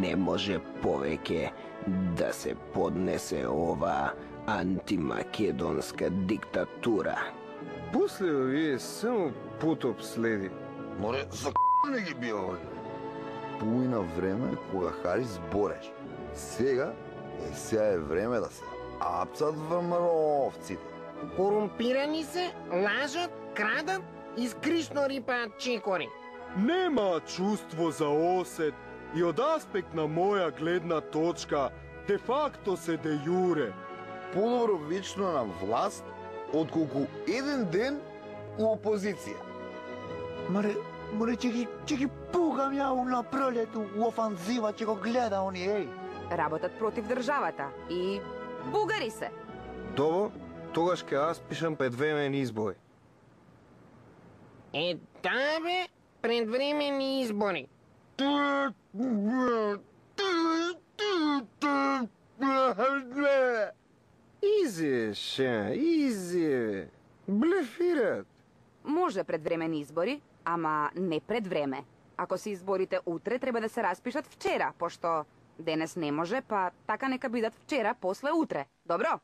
Не може повеќе да се поднесе ова антимакедонска диктатура. После овие само потоп следи. Море, за не ги бија овие. Половина време кога Харис збореш. Сега е време да се апцат врмаровците. Корумпирани се, лажат, крадат и скришно рипаат чекори. Нема чувство за осет и од аспект на моја гледна точка, де факто се де јуре. Подобро вечно на власт, отколку еден ден у опозиција. Море, ќе ги пугам ја на пролету у офанзива, ќе го гледа они, еј. Работат против државата и бугари се. Добро, тогаш ќе аз пишам предвремени избори. Да бе, предвремени избори. Изи, ша, изи. Блефират. Може предвремени избори, ама не пред време. Ако се изборите утре, треба да се распишат вчера, пошто денес не може, па така нека бидат вчера, после утре. Добро?